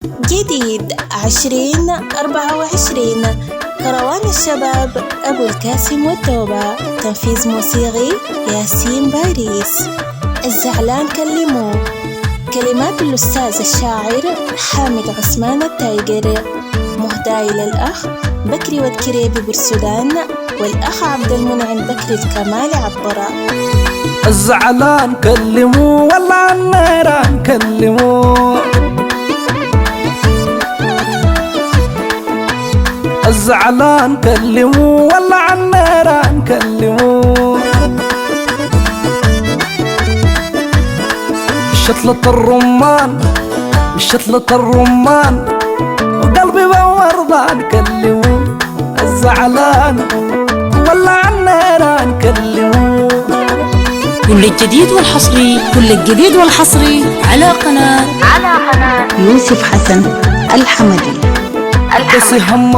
جديد 2024 كروان الشباب أبو الكاسم والتوبة. تنفيذ موسيقي ياسين باريس. الزعلان كلموه. كلمات الأستاذ الشاعر حامد عثمان التايجر. مهداي للأخ بكري والكريبي برسودان والأخ عبد المنعم بكري الكمال عبرة. الزعلان كلموه والله النيران كلموه. الزعلان كلموه والله عالنيران كلموه. شطلة الرمان شطلة الرمان وقلبي بمرضان كلموه. الزعلان والله عالنيران كلموه. كل الجديد والحصري على قناة يوسف حسن الحمدي. بس هم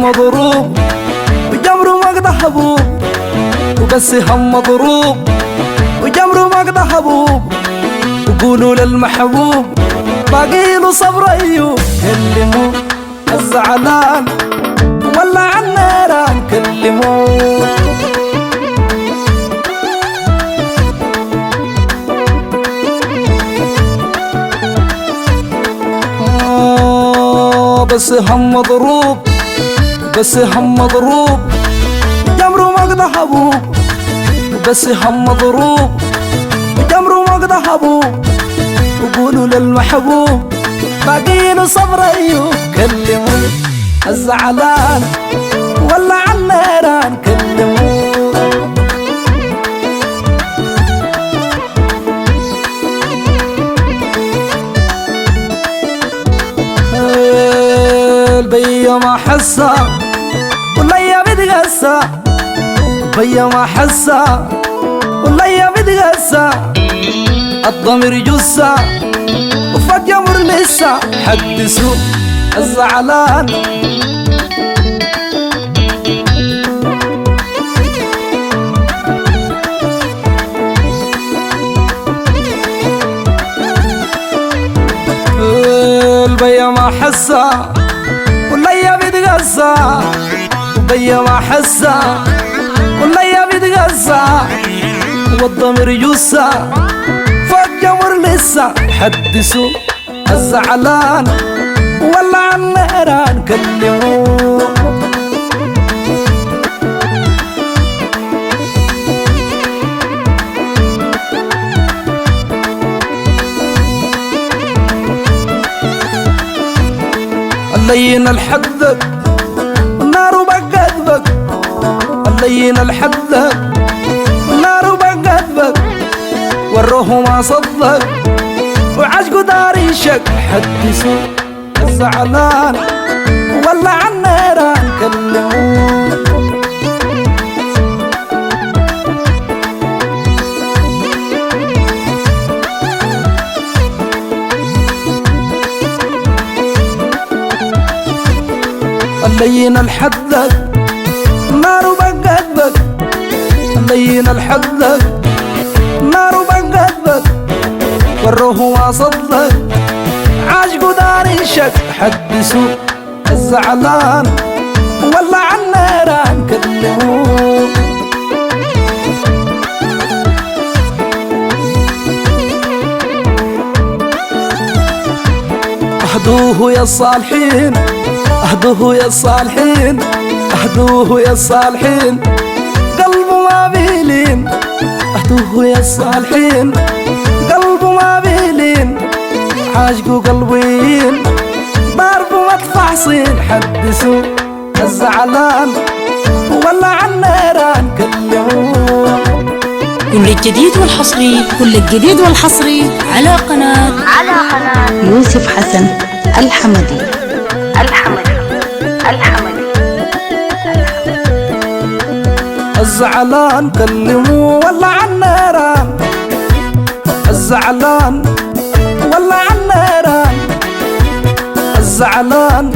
مضروب وجمره مقدح حبوب. وبس هم مضروب وجمره مقدح حبوب. وقولوا للمحبوب باقيله صبر أيوب. كلموه الزعلان والله عالنيران كلموه. بس هم مضروب جمره مقدح حبوب. وبس هم مضروب جمره مقدح حبوب. وقولوا للمحبوب باقيله صبر أيوب. كلموه الزعلان والله عالنيران كلموه. بيا ما حسا ولا يا بتقسى. بيا ما حسا ولا يا بتقسى. الضمير جثة وفق يمر لسه. حدثوا الزعلان بيا ما حسا ولا يا بتقسى. بيا ما حسا ولا يا بتقسى. والضمير جثة فوق جمر لسه. حدثوا الزعلان والله عالنيران كلموه. اللين الحدك النار بقدبك. اللين الحدك النار بقدبك. والروح ما صدق وعشقه داري شك. حدثوا الزعلان والله عالنيران كلموه. اللين الحدك النار بقدبك. اللين الحدك النار بقدبك. والروح ما صدق عاشقه داري شك. حدثوا الزعلان والله عالنيران كلموه. اهدوه يا الصالحين اهدوه يا الصالحين اهدوه يا الصالحين قلبه ما بيلين. اهدوه يا الصالحين قلبه ما بيلين. عاشقه قلبين ضربه مدفع صين. حدثوا الزعلان والله عالنيران كلموه. كل الجديد والحصري على قناة يوسف حسن الحمدي. الزعلان كلموه والله عالنيران. الزعلان والله عالنيران. الزعلان